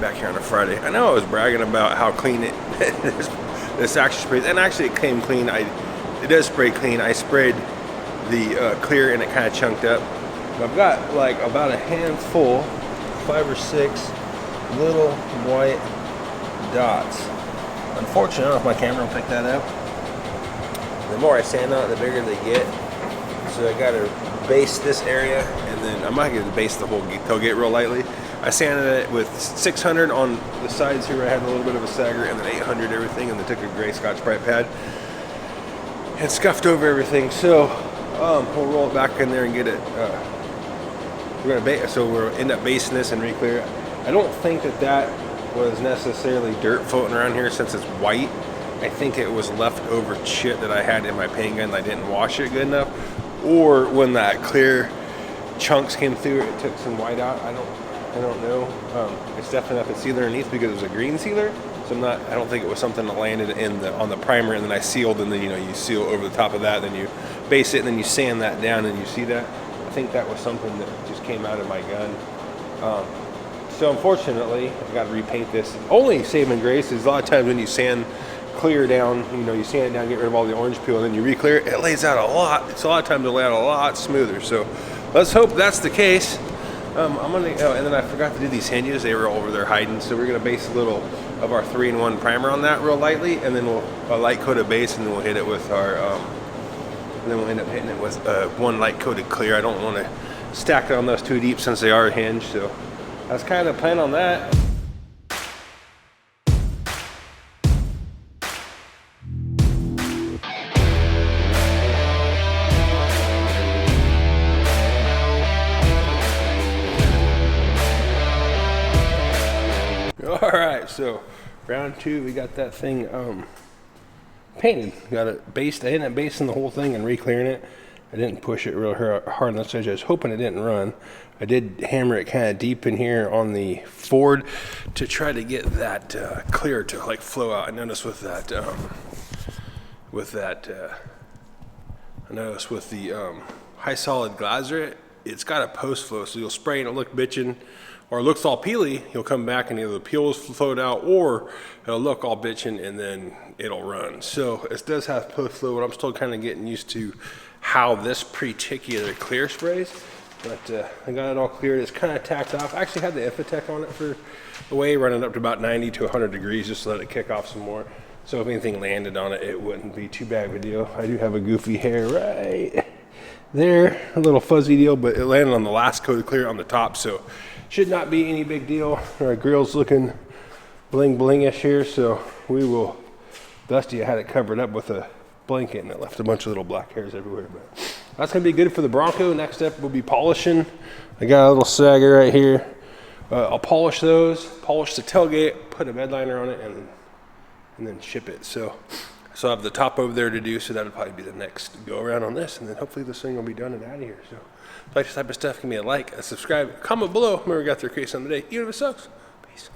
back here on a Friday. I know I was bragging about how clean this actually sprays, and actually it came clean. It does spray clean. I sprayed the clear and it kind of chunked up. But I've got like about a handful, 5 or 6 little white dots. Unfortunately, I don't know if my camera will pick that up. The more I sand on it, the bigger they get. So I gotta base this area, and then I'm not gonna base the whole tailgate real lightly. I sanded it with 600 on the sides here where I had a little bit of a sagger, and then 800 everything, and then took a gray Scotch-Brite pad and scuffed over everything. So we'll roll it back in there and get it. We're gonna end up basing this and re-clear it. I don't think that was necessarily dirt floating around here since it's white. I think it was leftover shit that I had in my paint gun and I didn't wash it good enough, or when that clear chunks came through, it took some white out. I don't know. It's definitely not the sealer underneath because it was a green sealer, so I don't think it was something that landed on the primer and then I sealed, and then you seal over the top of that, then you base it, and then you sand that down, and you see that. I think that was something that just came out of my gun. So unfortunately, I got to repaint this. Only saving grace is a lot of times when you sand clear down, you sand it down, get rid of all the orange peel, and then you re-clear it, it lays out a lot. It's a lot of times it'll lay out a lot smoother. So let's hope that's the case. And then I forgot to do these hinges. They were all over there hiding. So we're gonna base a little of our 3-in-1 primer on that real lightly, and then we'll light coat a base, and then we'll hit it with our, and then we'll end up hitting it with one light coated clear. I don't want to stack it on those too deep since they are hinged. So that's kind of the plan on that. All right, so round 2, we got that thing painted. Got it based. I ended up basing the whole thing and re-clearing it. I didn't push it real hard on this edge. I was hoping it didn't run. I did hammer it kind of deep in here on the Ford to try to get that clear to like flow out. I noticed with that, I noticed with the high solid glazer, it's got a post flow, so you'll spray and it'll look bitchin', or it looks all peely. You'll come back and either the peel will float out, or it'll look all bitchin' and then it'll run. So it does have post flow, but I'm still kind of getting used to how this particular clear sprays. But I got it all cleared. It's kind of tacked off. I actually had the Infotech on it for a way, running up to about 90 to 100 degrees just to let it kick off some more. So if anything landed on it, it wouldn't be too bad of a deal. I do have a goofy hair right there, a little fuzzy deal, but it landed on the last coat of clear on the top, so should not be any big deal. Our grill's looking bling bling-ish here, so we will. Dusty, I had it covered up with a blanket and it left a bunch of little black hairs everywhere, but that's gonna be good for the Bronco. Next step will be polishing. I got a little sagger right here. I'll polish those, polish the tailgate, put a bed liner on it, and then ship it. So I have the top over there to do, so that'll probably be the next go around on this, and then hopefully this thing will be done and out of here. So if you like this type of stuff, give me a like, a subscribe, comment below. Remember, we got there, create something today, even if it sucks. Peace.